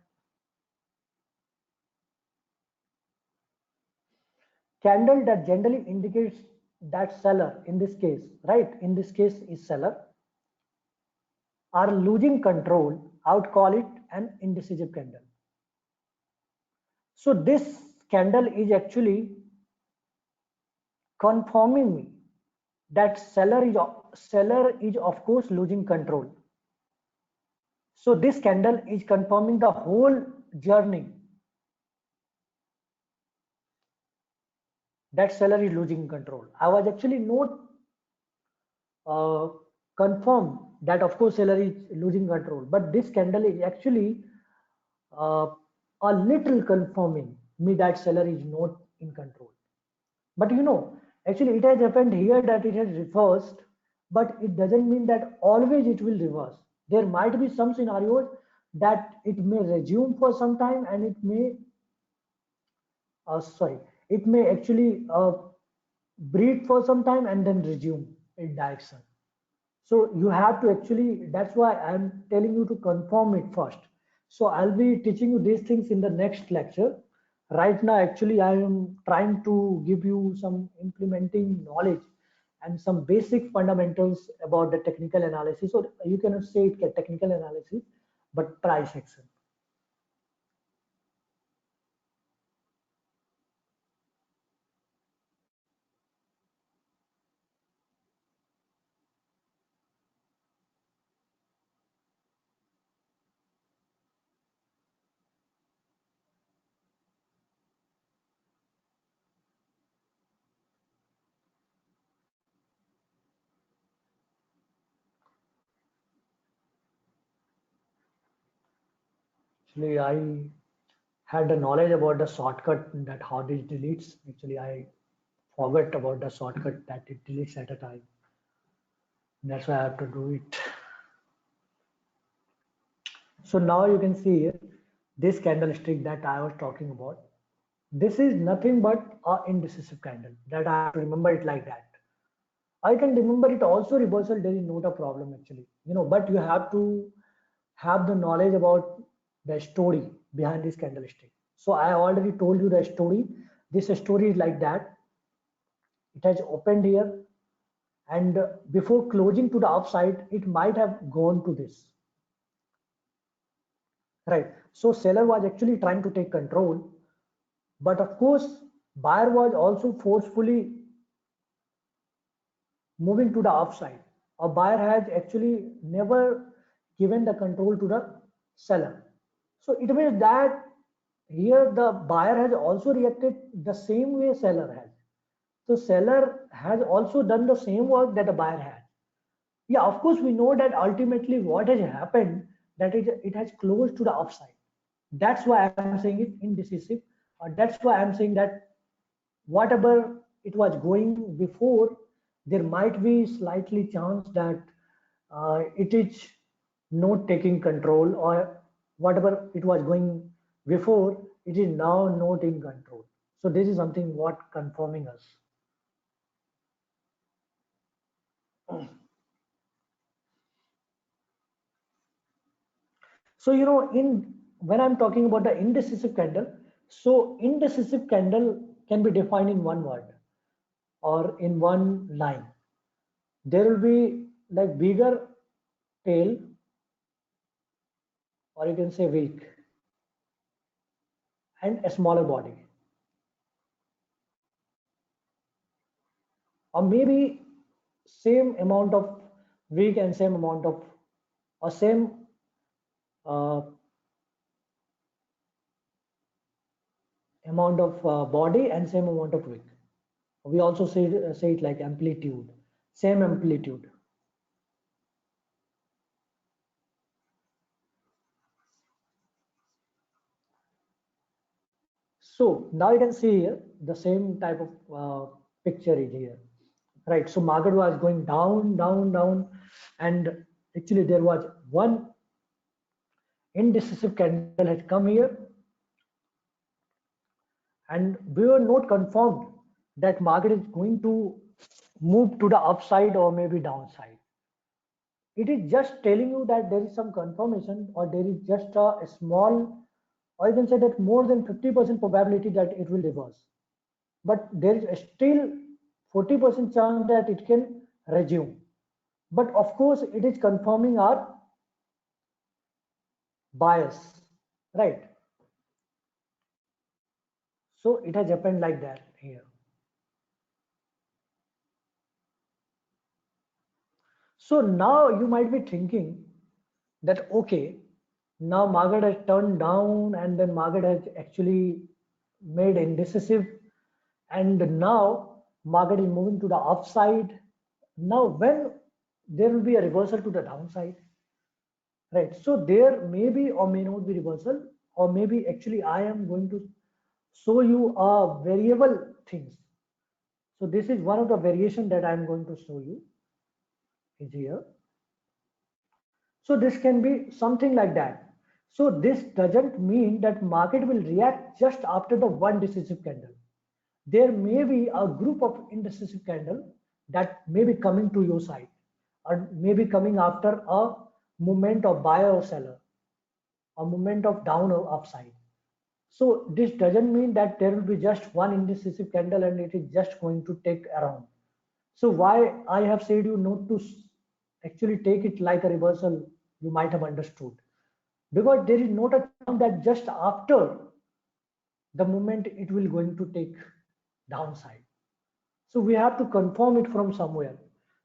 candle that generally indicates that seller in this case, right? In this case is seller are losing control. I would call it an indecisive candle. So this candle is actually confirming me that seller is of course losing control. So this candle is confirming the whole journey that seller is losing control. I was actually not uh, confirmed that of course seller is losing control, but this candle is actually uh, a little confirming me that seller is not in control. But actually it has happened here that it has reversed, but it doesn't mean that always it will reverse. There might be some scenarios that it may resume for some time, and it may, sorry, it may actually breathe for some time and then resume in direction. So you have to actually, that's why I'm telling you to confirm it first. So I'll be teaching you these things in the next lecture. Right now, actually, I am trying to give you some implementing knowledge and some basic fundamentals about the technical analysis, or you cannot say it technical analysis, but price action. Actually, I had the knowledge about the shortcut that how this deletes. Actually, I forgot about the shortcut that it deletes at a time. That's why I have to do it. So now you can see here, this candlestick that I was talking about. This is nothing but a indecisive candle that I have to remember it like that. I can remember it also reversal. There is not a problem actually, but you have to have the knowledge about the story behind this candlestick. So I already told you the story. This story is like that. It has opened here, and before closing to the upside, it might have gone to this, right? So seller was actually trying to take control, but of course, buyer was also forcefully moving to the upside. A buyer has actually never given the control to the seller. So it means that here the buyer has also reacted the same way seller has. So seller has also done the same work that the buyer has. Yeah, of course we know that ultimately what has happened, that it has closed to the upside. That's why I'm saying it indecisive. That's why I'm saying that whatever it was going before, there might be slightly chance that it is not taking control, or whatever it was going before, it is now not in control. So this is something what confirming us. So in when I'm talking about the indecisive candle, so indecisive candle can be defined in one word or in one line. There will be like bigger tail, or you can say weak, and a smaller body, or maybe same amount of weak and same amount of, or same uh, amount of body and same amount of weak. We also say it like amplitude, same amplitude. So now you can see here the same type of picture is here, right? So market was going down, down, down, and actually there was one indecisive candle had come here, and we were not confirmed that market is going to move to the upside or maybe downside. It is just telling you that there is some confirmation, or there is just a small, or you can say that more than 50% probability that it will reverse. But there is still 40% chance that it can resume. But of course, it is confirming our bias, right? So it has happened like that here. So now you might be thinking that, okay, now market has turned down, and then market has actually made indecisive, and now market is moving to the upside. Now when there will be a reversal to the downside, right? So there may be or may not be reversal, or maybe actually I am going to show you a variable things. So this is one of the variation that I am going to show you is here. So this can be something like that. So this doesn't mean that market will react just after the one decisive candle. There may be a group of indecisive candle that may be coming to your side, or maybe coming after a movement of buyer or seller, a movement of down or upside. So this doesn't mean that there will be just one indecisive candle and it is just going to take around. So why I have said you not to actually take it like a reversal, you might have understood. Because there is not a chance that just after the moment it will going to take downside. So we have to confirm it from somewhere.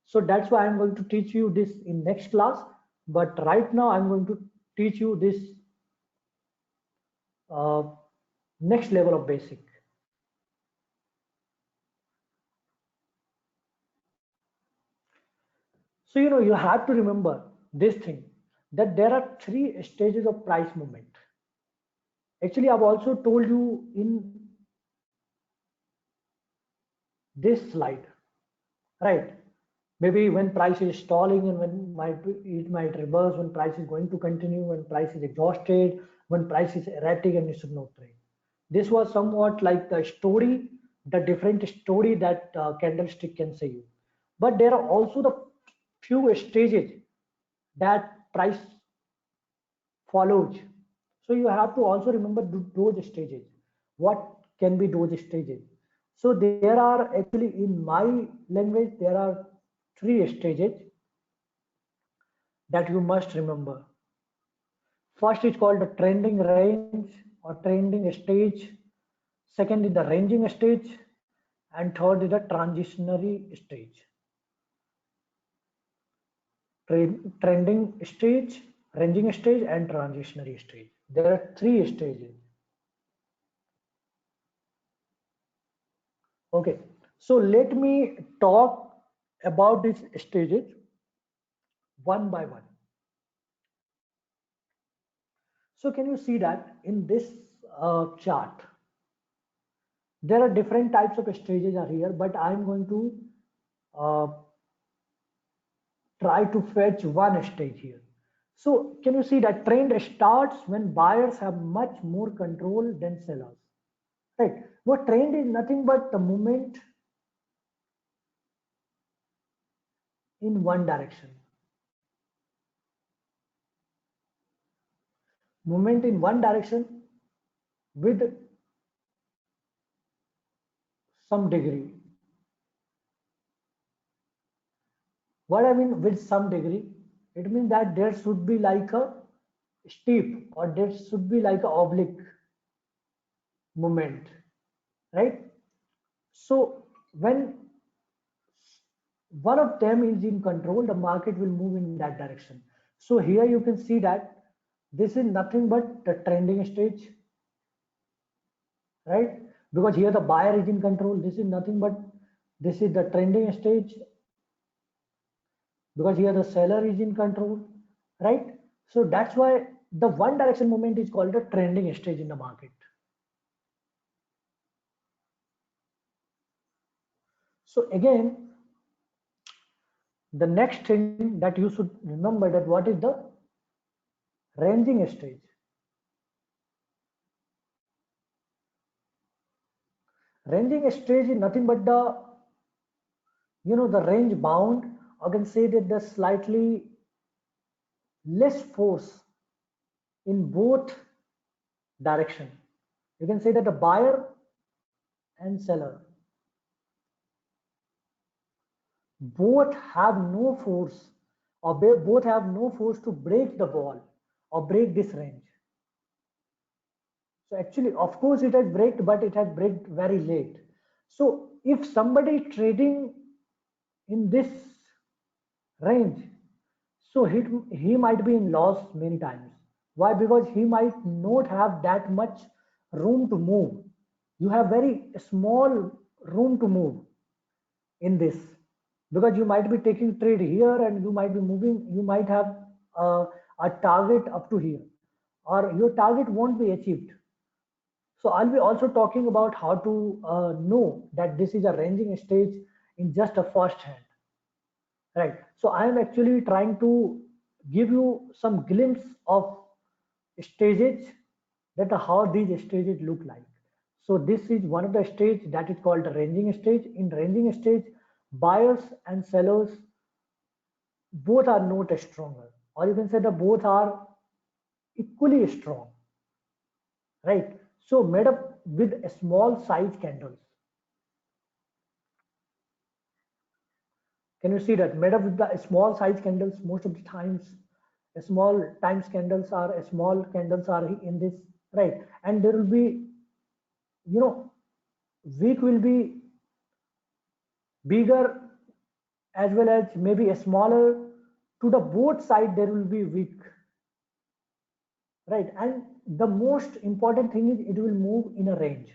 So that's why I'm going to teach you this in next class. But right now I'm going to teach you this uh, next level of basic. So you have to remember this thing, that there are three stages of price movement. Actually, I've also told you in this slide, right? Maybe when price is stalling, and when it might reverse, when price is going to continue, when price is exhausted, when price is erratic and it should not trade. This was somewhat like the story, the different story that candlestick can say you. but there are also the few stages that price follows. So you have to also remember those stages. What can be those stages? So there are actually, in my language, there are three stages that you must remember. First is called the trending range or trending stage. Second is the ranging stage, and third is the transitionary stage. Trending stage, ranging stage, and transitionary stage. There are three stages. Okay, so let me talk about these stages one by one. So can you see that in this chart, there are different types of stages are here, but I'm going to uh, try to fetch one stage here. So can you see that trend starts when buyers have much more control than sellers, right? What trend is nothing but the movement in one direction. Movement in one direction with some degree. What I mean with some degree, it means that there should be like a steep or there should be like a oblique movement, right? So when one of them is in control, the market will move in that direction. So here you can see that this is nothing but the trending stage, right? Because here the buyer is in control. This is nothing but this is the trending stage, because here the seller is in control, right? So that's why the one direction movement is called the trending stage in the market. So again, the next thing that you should remember that what is the ranging stage. Ranging stage is nothing but the, the range bound, or can say that the slightly less force in both direction. You can say that the buyer and seller both have no force, or both have no force to break the ball or break this range. So actually, of course, it has breaked, but it has breaked very late. So if somebody trading in this range, so he might be in loss many times. Why? Because he might not have that much room to move. You have very small room to move in this, because you might be taking trade here and you might be moving, you might have a target up to here, or your target won't be achieved. So I'll be also talking about how to know that this is a ranging stage in just a first hand, right? So I am actually trying to give you some glimpse of stages, that how these stages look like. So this is one of the stage that is called the ranging stage. In ranging stage, buyers and sellers both are not stronger, or you can say that both are equally strong, right? So made up with small size candles. Can you see that made up with the small size candles? Most of the times, small times candles are small candles are in this, right? And there will be, you know, wick will be bigger as well as maybe a smaller. To the both side there will be wick, right? And the most important thing is it will move in a range.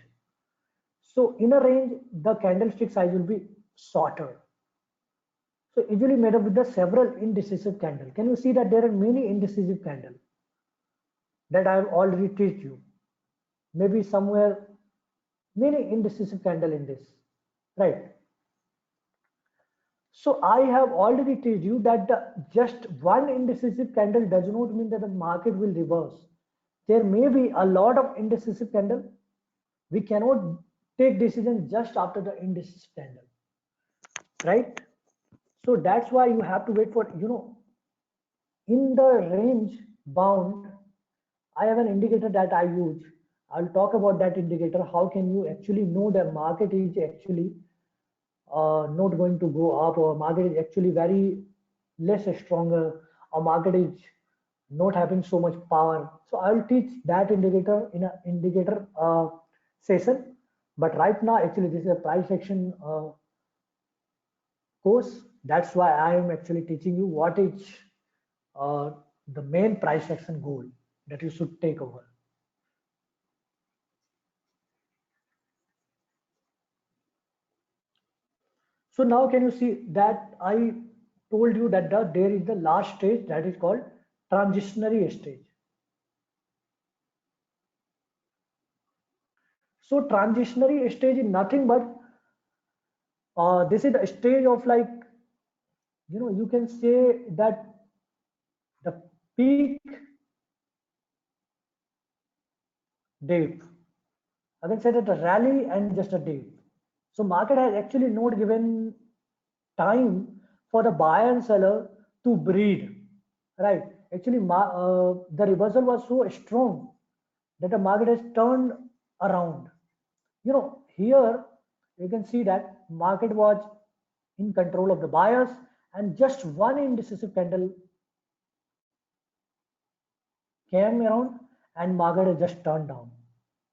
So in a range, the candlestick size will be shorter. So usually made up with the several indecisive candle. Can you see that there are many indecisive candle that I have already teach you? Maybe somewhere many indecisive candle in this, right? So I have already told you that just one indecisive candle does not mean that the market will reverse. There may be a lot of indecisive candle. We cannot take decision just after the indecisive candle, right? So that's why you have to wait for, in the range bound. I have an indicator that I use. I'll talk about that indicator. How can you actually know that market is actually not going to go up, or market is actually very less stronger, or market is not having so much power. So I will teach that indicator in an indicator session. But right now, actually, this is a price action course. That's why I am actually teaching you what is uh, the main price action goal that you should take over. So now can you see that I told you that there is the last stage that is called transitionary stage. So transitionary stage is nothing but this is the stage of, like, you can say that the peak dip. I can say that the rally and just a dip. So market has actually not given time for the buyer and seller to breathe, right? Actually, the reversal was so strong that the market has turned around. Here you can see that market was in control of the buyers, and just one indecisive candle came around and market has just turned down.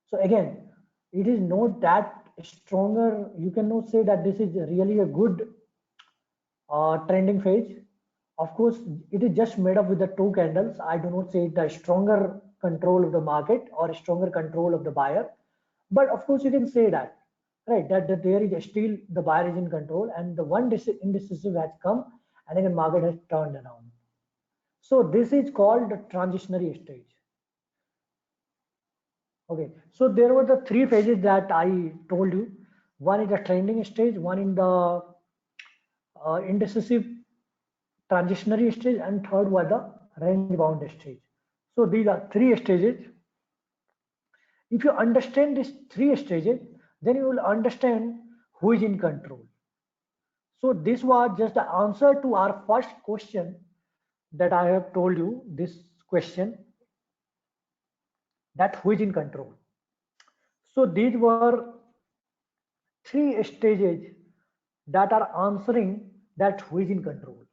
So again, it is not that stronger. You cannot say that this is really a good trending phase. Of course, it is just made up with the two candles. I do not say the stronger control of the market or stronger control of the buyer. But of course, you can say that, right? That there is still the buyer is in control, and the one indecisive has come, and again market has turned around. So this is called the transitionary stage. Okay, so there were the three phases that I told you. One is the trending stage, one in the indecisive transitionary stage, and third was the range bound stage. So these are three stages. If you understand these three stages, then you will understand who is in control. So this was just the answer to our first question that I have told you, this question, that who is in control. So these were three stages that are answering that who is in control,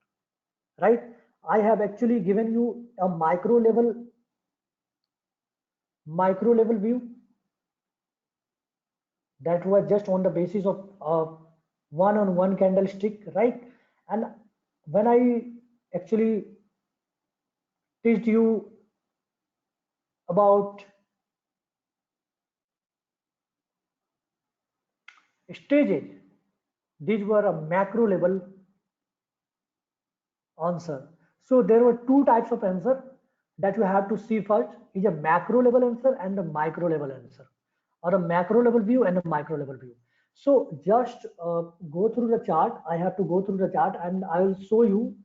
right? I have actually given you a micro level view that was just on the basis of one on one candlestick, right? And when I actually teach you about stages, these were a macro level answer. So there were two types of answer that you have to see first, is a macro level answer and a micro level answer, or a macro level view and a micro level view. So just go through the chart. I have to go through the chart and I will show you